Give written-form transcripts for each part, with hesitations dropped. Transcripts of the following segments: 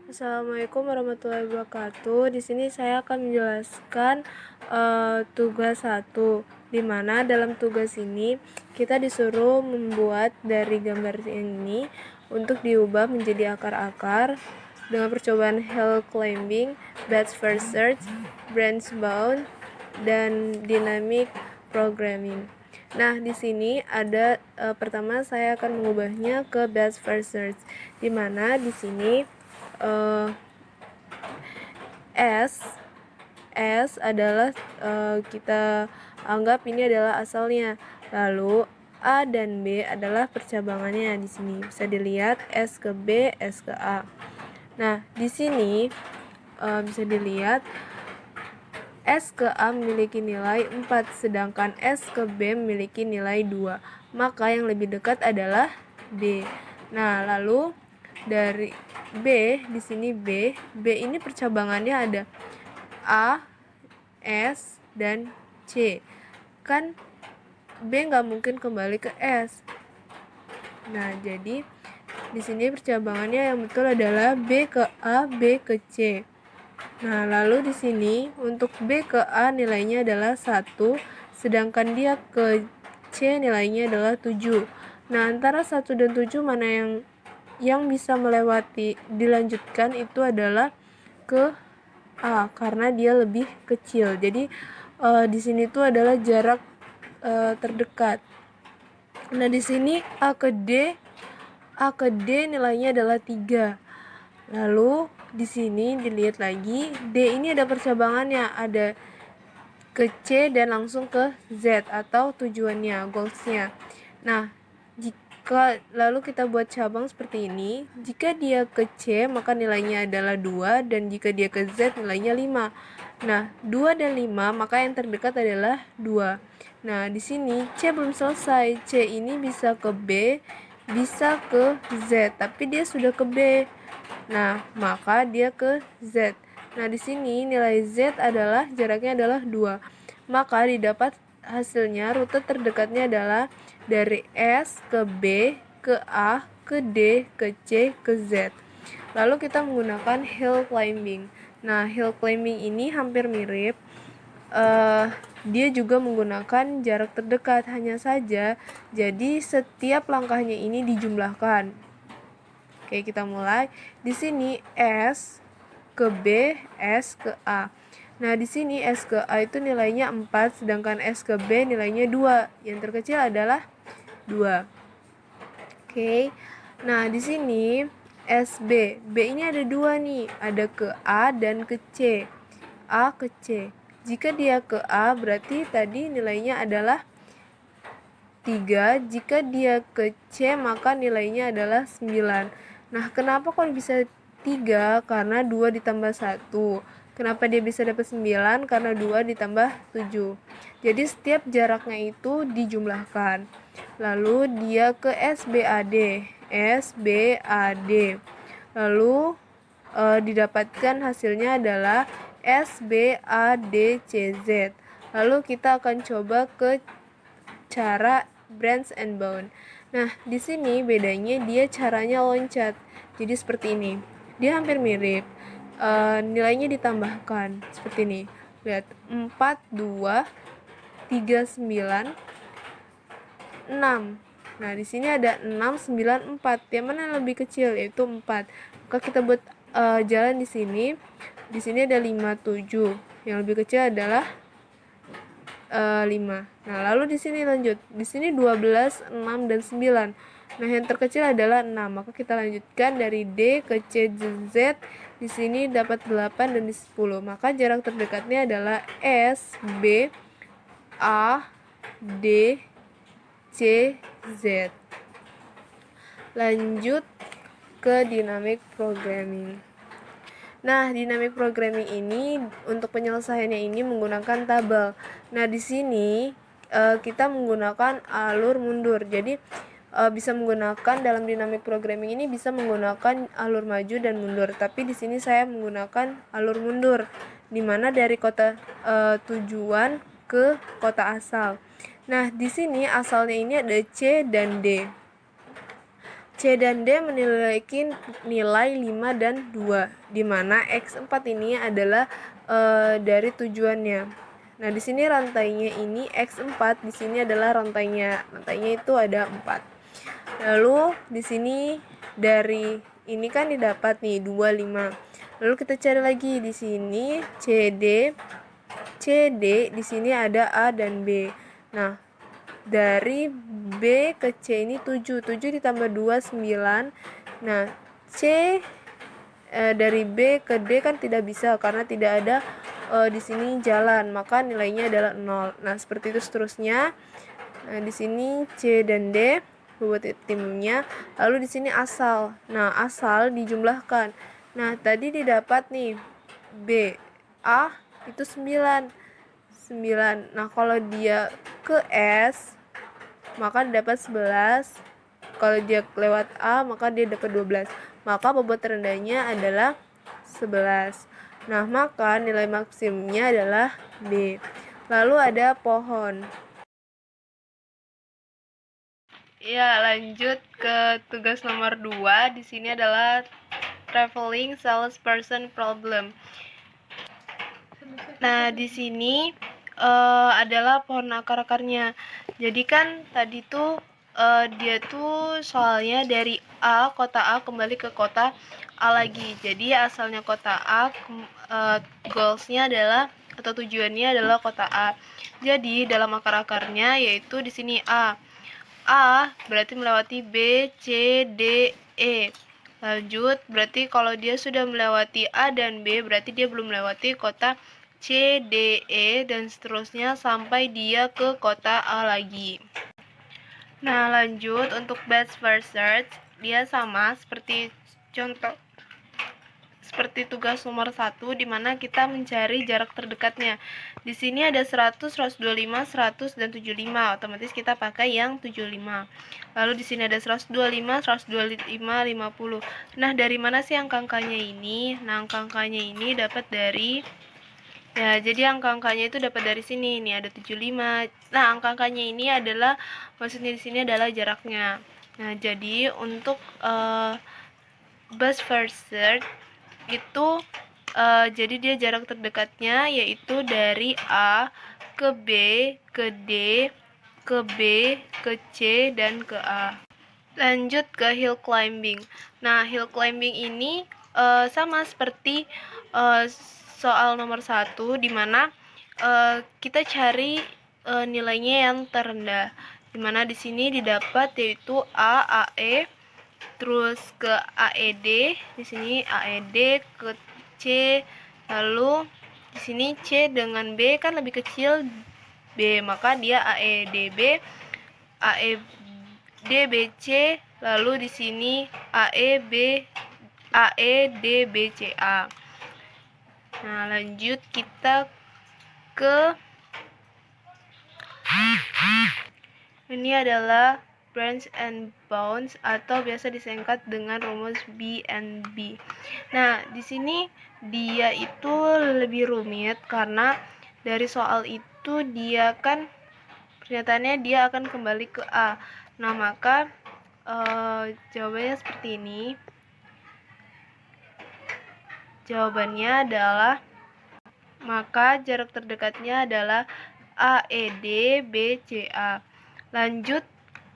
Assalamualaikum warahmatullahi wabarakatuh. Di sini saya akan menjelaskan tugas 1, di mana dalam tugas ini kita disuruh membuat dari gambar ini untuk diubah menjadi akar-akar dengan percobaan hill climbing, bed first search, branch bound, dan dynamic programming. Nah, di sini ada pertama saya akan mengubahnya ke best first search, di mana di sini S adalah kita anggap ini adalah asalnya. Lalu A dan B adalah percabangannya. Di sini bisa dilihat S ke B, S ke A. Nah, di sini bisa dilihat S ke A memiliki nilai 4, sedangkan S ke B memiliki nilai 2. Maka yang lebih dekat adalah B. Nah, lalu dari B, di sini B ini percabangannya ada A, S, dan C. Kan B nggak mungkin kembali ke S. Nah, jadi di sini percabangannya yang betul adalah B ke A, B ke C. Nah, lalu di sini untuk B ke A nilainya adalah 1, sedangkan dia ke C nilainya adalah 7. Nah, antara 1 dan 7 mana yang bisa melewati dilanjutkan itu adalah ke A karena dia lebih kecil. Jadi di sini tuh adalah jarak terdekat. Nah, di sini A ke D nilainya adalah 3. Lalu di sini dilihat lagi, D ini ada percabangannya, ada ke C dan langsung ke Z atau tujuannya, goalsnya. Nah, jika lalu kita buat cabang seperti ini, jika dia ke C maka nilainya adalah 2, dan jika dia ke Z nilainya 5. Nah, 2 dan 5 maka yang terdekat adalah 2. Nah, di sini C belum selesai. C ini bisa ke B, bisa ke Z, tapi dia sudah ke B. Nah, maka dia ke Z. Nah, di sini nilai Z adalah jaraknya adalah 2. Maka didapat hasilnya rute terdekatnya adalah dari S ke B, ke A, ke D, ke C, ke Z. Lalu kita menggunakan hill climbing. Nah, hill climbing ini hampir mirip. Dia juga menggunakan jarak terdekat, hanya saja jadi setiap langkahnya ini dijumlahkan. Oke, kita mulai. Di sini S ke B, S ke A. Nah, di sini S ke A itu nilainya 4, sedangkan S ke B nilainya 2. Yang terkecil adalah 2. Oke. Nah, di sini SB. B ini ada 2 nih. Ada ke A dan ke C. A ke C. Jika dia ke A, berarti tadi nilainya adalah 3. Jika dia ke C, maka nilainya adalah 9. Nah, kenapa kok bisa 3? Karena 2 ditambah 1. Kenapa dia bisa dapat 9? Karena 2 ditambah 7. Jadi setiap jaraknya itu dijumlahkan. Lalu dia ke SBAD. SBAD. Lalu didapatkan hasilnya adalah SBADCZ. Lalu kita akan coba ke cara branch and bound. Nah, di sini bedanya dia caranya loncat. Jadi seperti ini. Dia hampir mirip. Nilainya ditambahkan seperti ini. Lihat, 4, 2, 3, 9, 6. Nah, di sini ada 6, 9, 4. Yang mana yang lebih kecil? Yaitu 4. Maka kita buat jalan di sini. Di sini ada 5, 7. Yang lebih kecil adalah 5. Nah, lalu di sini lanjut. Di sini 12, 6, dan 9. Nah, yang terkecil adalah 6. Maka kita lanjutkan dari D ke C, Z. Di sini dapat 8 dan di 10. Maka jarak terdekatnya adalah S, B, A, D, C, Z. Lanjut ke dynamic programming. Nah, dynamic programming ini untuk penyelesaiannya ini menggunakan tabel. Nah, di sini kita menggunakan alur mundur. Jadi bisa menggunakan dalam dynamic programming ini bisa menggunakan alur maju dan mundur. Tapi di sini saya menggunakan alur mundur, di mana dari kota tujuan ke kota asal. Nah, di sini asalnya ini ada C dan D. C dan D memiliki nilai 5 dan 2, di mana X4 ini adalah dari tujuannya. Nah, di sini rantainya ini X4, di sini adalah rantainya. Rantainya itu ada 4. Lalu di sini dari ini kan didapat nih 2, 5. Lalu kita cari lagi di sini CD. CD di sini ada A dan B. Nah, dari B ke C ini 7. 7 ditambah 2, 9. Nah, C dari B ke D kan tidak bisa karena tidak ada di sini jalan, maka nilainya adalah 0. Nah, seperti itu seterusnya. Nah, di sini C dan D bobot timnya. Lalu di sini asal. Nah, asal dijumlahkan. Nah, tadi didapat nih B A itu 9. 9. Nah, kalau dia ke S maka dapat 11. Kalau dia lewat A maka dia dapat 12. Maka bobot terendahnya adalah 11. Nah, maka nilai maksimumnya adalah B. Lalu ada pohon. Ya, lanjut ke tugas nomor 2. Di sini adalah traveling salesperson problem. Nah, di sini adalah pohon akar-akarnya. Jadi kan tadi tuh dia tuh soalnya dari A, kota A kembali ke kota A lagi. Jadi asalnya kota A, goalsnya adalah atau tujuannya adalah kota A. Jadi dalam akar-akarnya yaitu di sini A. A berarti melewati B, C, D, E. Lanjut, berarti kalau dia sudah melewati A dan B, berarti dia belum melewati kota C, D, E, dan seterusnya sampai dia ke kota A lagi. Nah, lanjut untuk best first search, dia sama seperti contoh seperti tugas nomor 1 di mana kita mencari jarak terdekatnya. Di sini ada 100, 125, 100 dan 75. Otomatis kita pakai yang 75. Lalu di sini ada 125, 125, 50. Nah, dari mana sih angka-angkanya ini? Nah, angka-angkanya ini dapat dari jadi angka-angkanya itu dapat dari sini. Ini ada 75. Nah, angka-angkanya ini adalah maksudnya di sini adalah jaraknya. Nah, jadi untuk best first search itu jadi dia jarak terdekatnya yaitu dari A ke B ke D ke B ke C dan ke A. Lanjut ke hill climbing. Nah, hill climbing ini sama seperti soal nomor 1 di mana kita cari nilainya yang terendah. Di mana di sini didapat yaitu A, AE, terus ke AED, di sini AED ke C, lalu di sini C dengan B kan lebih kecil B, maka dia AEDB, AEDBC, lalu di sini AEDBCA. Nah, lanjut kita ke ini adalah branch and bounds atau biasa disingkat dengan rumus BNB. Nah, di sini dia itu lebih rumit karena dari soal itu dia kan pernyataannya dia akan kembali ke A. Nah, maka jawabannya seperti ini. Jawabannya adalah maka jarak terdekatnya adalah AEDBCA. Lanjut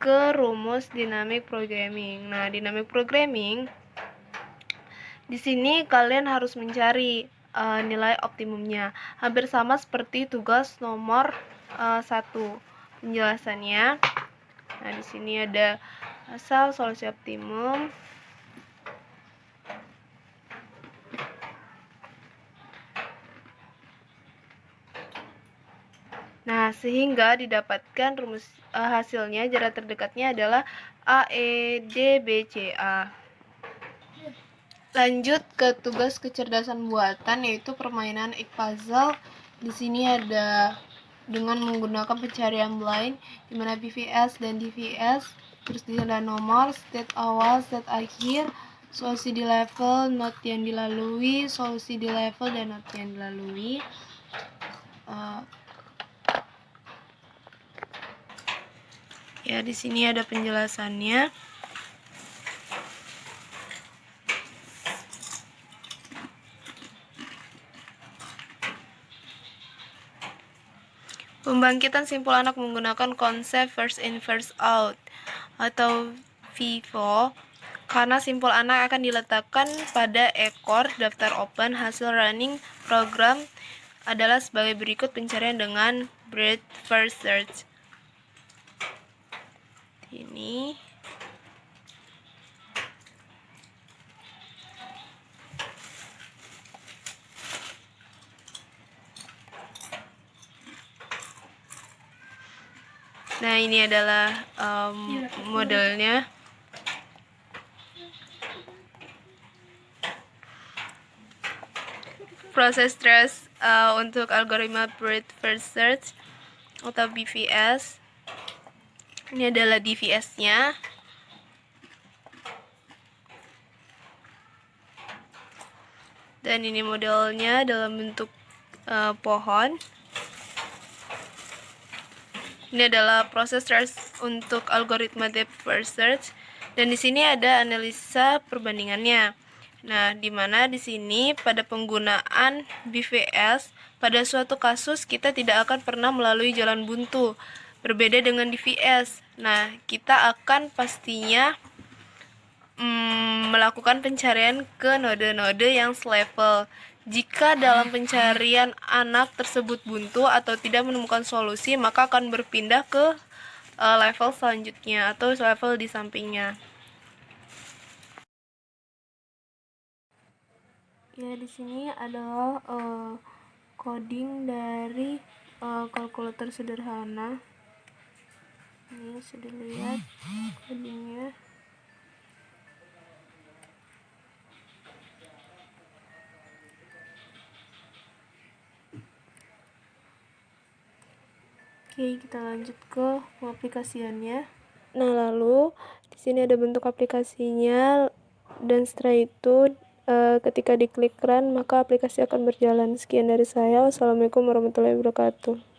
ke rumus dynamic programming. Nah, dynamic programming di sini kalian harus mencari nilai optimumnya. Hampir sama seperti tugas nomor 1. Penjelasannya. Nah, di sini ada asal solusi optimum. Nah, sehingga didapatkan rumus hasilnya jarak terdekatnya adalah AEDBCA. Lanjut ke tugas kecerdasan buatan yaitu permainan egg puzzle. Di sini ada dengan menggunakan pencarian blind di mana PVS dan DVS, terus di ada nomor, state awal, state akhir, solusi di level, not yang dilalui, solusi di level dan not yang dilalui. Ya, di sini ada penjelasannya. Pembangkitan simpul anak menggunakan konsep first in first out atau FIFO karena simpul anak akan diletakkan pada ekor daftar open. Hasil running program adalah sebagai berikut: pencarian dengan breadth first search. Ini nah, ini adalah modelnya. Proses stress untuk algoritma breadth first search atau BFS. Ini adalah DVS-nya. Dan ini modelnya dalam bentuk pohon. Ini adalah proses stress untuk algoritma depth first search, dan di sini ada analisa perbandingannya. Nah, di mana di sini pada penggunaan BVS pada suatu kasus kita tidak akan pernah melalui jalan buntu, berbeda dengan DVS. Nah, kita akan pastinya melakukan pencarian ke node-node yang selevel. Jika dalam pencarian anak tersebut buntu atau tidak menemukan solusi, maka akan berpindah ke level selanjutnya atau level di sampingnya. Ya, di sini adalah coding dari kalkulator sederhana. Ini sudah lihat codingnya. Oke, kita lanjut ke pengaplikasiannya. Nah, lalu di sini ada bentuk aplikasinya, dan setelah itu ketika diklik run maka aplikasi akan berjalan. Sekian dari saya. Wassalamualaikum warahmatullahi wabarakatuh.